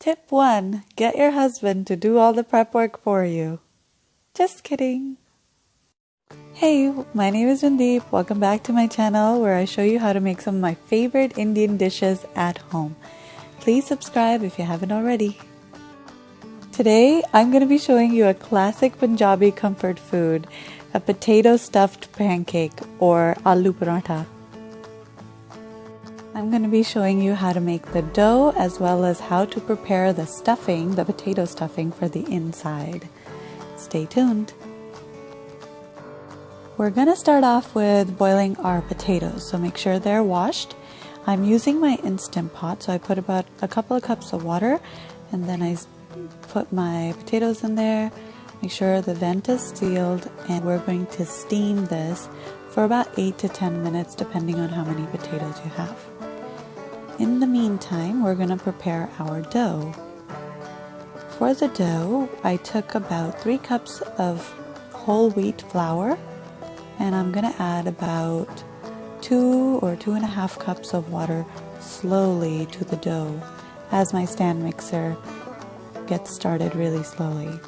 Tip 1. Get your husband to do all the prep work for you. Just kidding. Hey, my name is Randeep. Welcome back to my channel where I show you how to make some of my favorite Indian dishes at home. Please subscribe if you haven't already. Today, I'm going to be showing you a classic Punjabi comfort food, a potato stuffed pancake or Aloo Paratha. I'm going to be showing you how to make the dough as well as how to prepare the stuffing, the potato stuffing for the inside. Stay tuned. We're going to start off with boiling our potatoes, so make sure they're washed. I'm using my Instant Pot, so I put about a couple of cups of water and then I put my potatoes in there. Make sure the vent is sealed, and we're going to steam this for about 8 to 10 minutes depending on how many potatoes you have. In the meantime, we're going to prepare our dough. For the dough, I took about 3 cups of whole wheat flour, and I'm going to add about 2 or 2.5 cups of water slowly to the dough as my stand mixer gets started really slowly.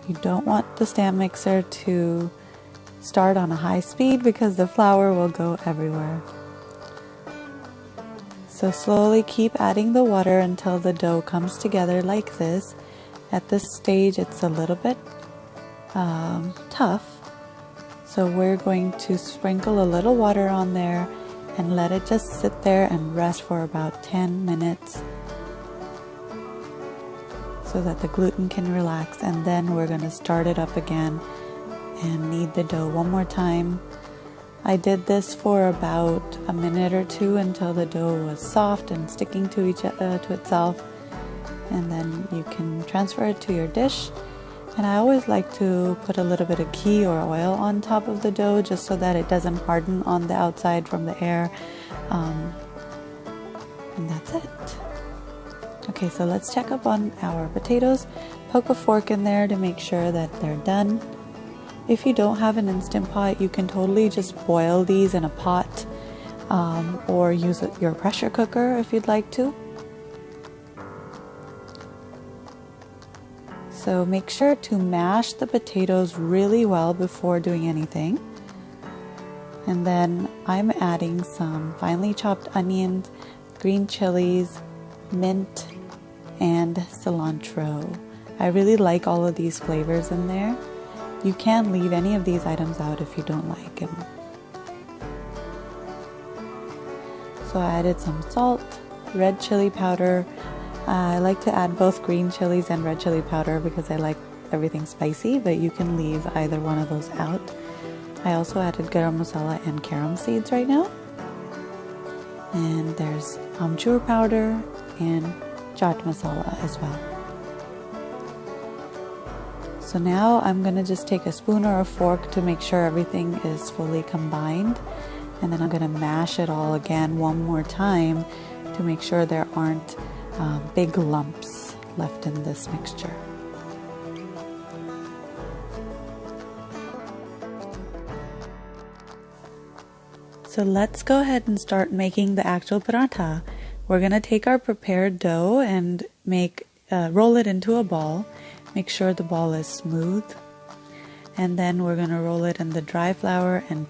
You don't want the stand mixer to start on a high speed because the flour will go everywhere. So slowly keep adding the water until the dough comes together like this. At this stage it's a little bit tough. So we're going to sprinkle a little water on there and let it just sit there and rest for about 10 minutes so that the gluten can relax, and then we're going to start it up again and knead the dough one more time. I did this for about a minute or two until the dough was soft and sticking to itself, and then you can transfer it to your dish. And I always like to put a little bit of ghee or oil on top of the dough just so that it doesn't harden on the outside from the air. And that's it. Okay, so let's check up on our potatoes. Poke a fork in there to make sure that they're done. If you don't have an Instant Pot, you can totally just boil these in a pot or use your pressure cooker if you'd like to. So make sure to mash the potatoes really well before doing anything. And then I'm adding some finely chopped onions, green chilies, mint, and cilantro. I really like all of these flavors in there. You can leave any of these items out if you don't like them. So I added some salt, red chili powder. I like to add both green chilies and red chili powder because I like everything spicy, but you can leave either one of those out. I also added Garam Masala and carom seeds right now. And there's Amchur Powder and Chaat Masala as well. So now I'm going to just take a spoon or a fork to make sure everything is fully combined, and then I'm going to mash it all again one more time to make sure there aren't big lumps left in this mixture. So let's go ahead and start making the actual paratha. We're going to take our prepared dough and roll it into a ball. Make sure the ball is smooth. And then we're going to roll it in the dry flour and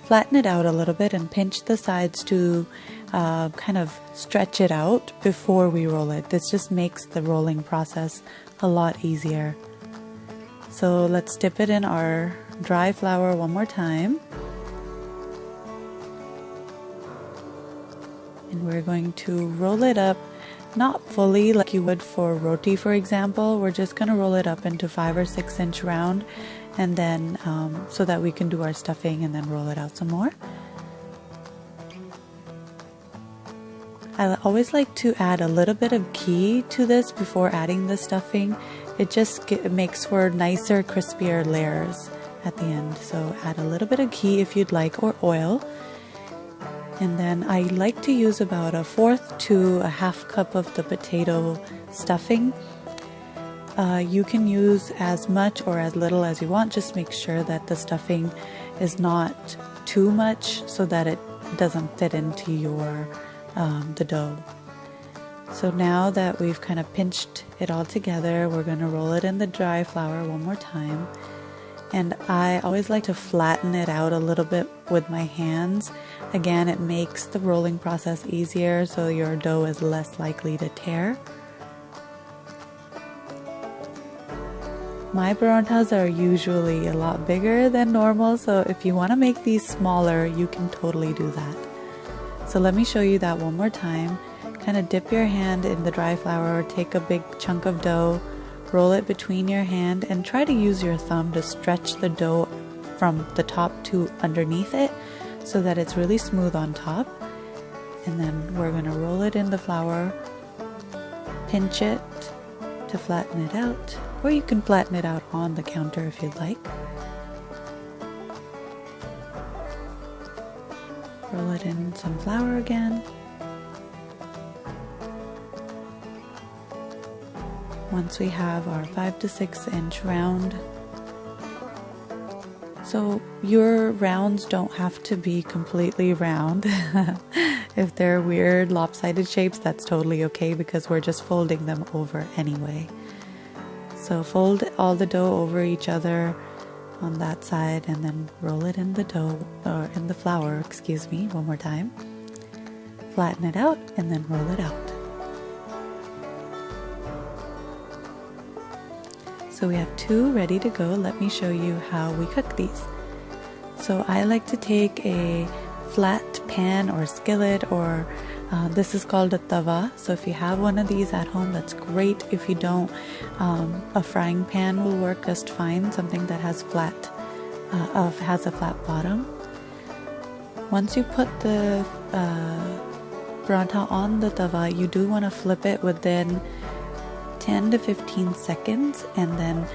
flatten it out a little bit and pinch the sides to kind of stretch it out before we roll it. This just makes the rolling process a lot easier. So let's dip it in our dry flour one more time. And we're going to roll it up, not fully like you would for roti, for example. We're just going to roll it up into 5 or 6 inch round, and then so that we can do our stuffing and then roll it out some more. I always like to add a little bit of ghee to this before adding the stuffing. It just makes for nicer, crispier layers at the end. So add a little bit of ghee if you'd like, or oil. And then I like to use about 1/4 to 1/2 cup of the potato stuffing. You can use as much or as little as you want. Just make sure that the stuffing is not too much so that it doesn't fit into your the dough. So now that we've kind of pinched it all together, we're going to roll it in the dry flour one more time. And I always like to flatten it out a little bit with my hands. Again, it makes the rolling process easier, so your dough is less likely to tear. My parathas are usually a lot bigger than normal, so if you want to make these smaller, you can totally do that. So let me show you that one more time. Kind of dip your hand in the dry flour, or take a big chunk of dough, roll it between your hand, and try to use your thumb to stretch the dough from the top to underneath it so that it's really smooth on top. And then we're going to roll it in the flour, pinch it to flatten it out, or you can flatten it out on the counter if you'd like. Roll it in some flour again. Once we have our 5 to 6 inch round. So your rounds don't have to be completely round. If they're weird lopsided shapes, that's totally okay because we're just folding them over anyway. So fold all the dough over each other on that side and then roll it in the dough, or in the flour, excuse me, one more time. Flatten it out and then roll it out. So we have 2 ready to go. Let me show you how we cook these. So I like to take a flat pan or skillet, or this is called a tawa. So if you have one of these at home, that's great. If you don't, a frying pan will work just fine. Something that has a flat bottom. Once you put the paratha on the tawa, you do want to flip it within 10 to 15 seconds, and then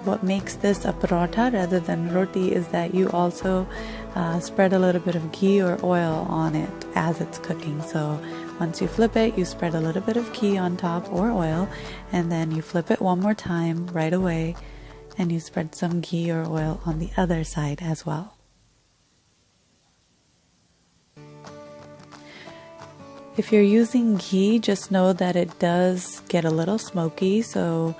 what makes this a paratha rather than roti is that you also spread a little bit of ghee or oil on it as it's cooking. So once you flip it, you spread a little bit of ghee on top or oil, and then you flip it one more time right away and you spread some ghee or oil on the other side as well. If you're using ghee, just know that it does get a little smoky, so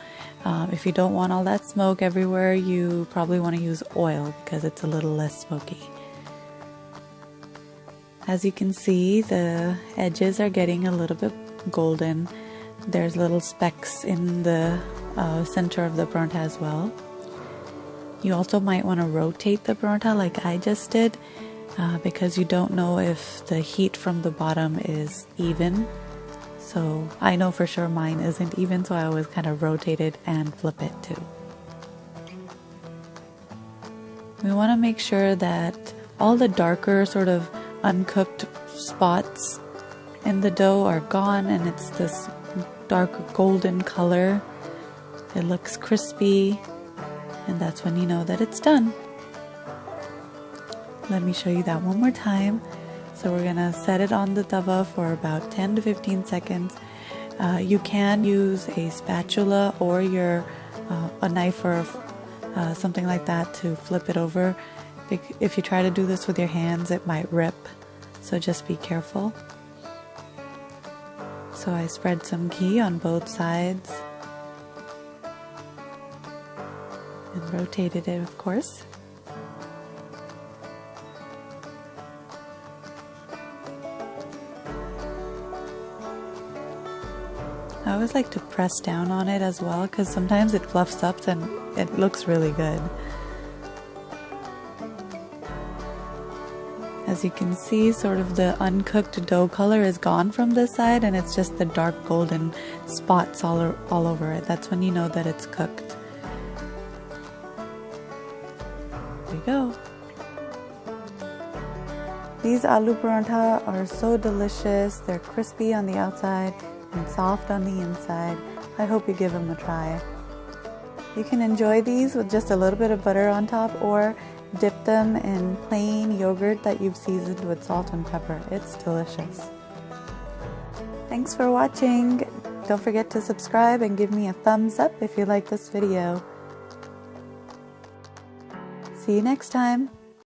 if you don't want all that smoke everywhere, you probably want to use oil because it's a little less smoky. As you can see, the edges are getting a little bit golden. There's little specks in the center of the paratha as well. You also might want to rotate the paratha like I just did, because you don't know if the heat from the bottom is even. So I know for sure mine isn't even, so I always kind of rotate it and flip it too. We want to make sure that all the darker sort of uncooked spots in the dough are gone and it's this dark golden color. It looks crispy, and that's when you know that it's done. Let me show you that one more time. So we're gonna set it on the tawa for about 10 to 15 seconds. You can use a spatula or a knife or something like that to flip it over. If you try to do this with your hands, it might rip, so just be careful. So I spread some ghee on both sides and rotated it, of course. I always like to press down on it as well because sometimes it fluffs up and it looks really good. As you can see, sort of the uncooked dough color is gone from this side and it's just the dark golden spots all over it. That's when you know that it's cooked. There you go. These aloo paratha are so delicious. They're crispy on the outside and soft on the inside. I hope you give them a try. You can enjoy these with just a little bit of butter on top, or dip them in plain yogurt that you've seasoned with salt and pepper. It's delicious. Thanks for watching. Don't forget to subscribe and give me a thumbs up if you like this video. See you next time.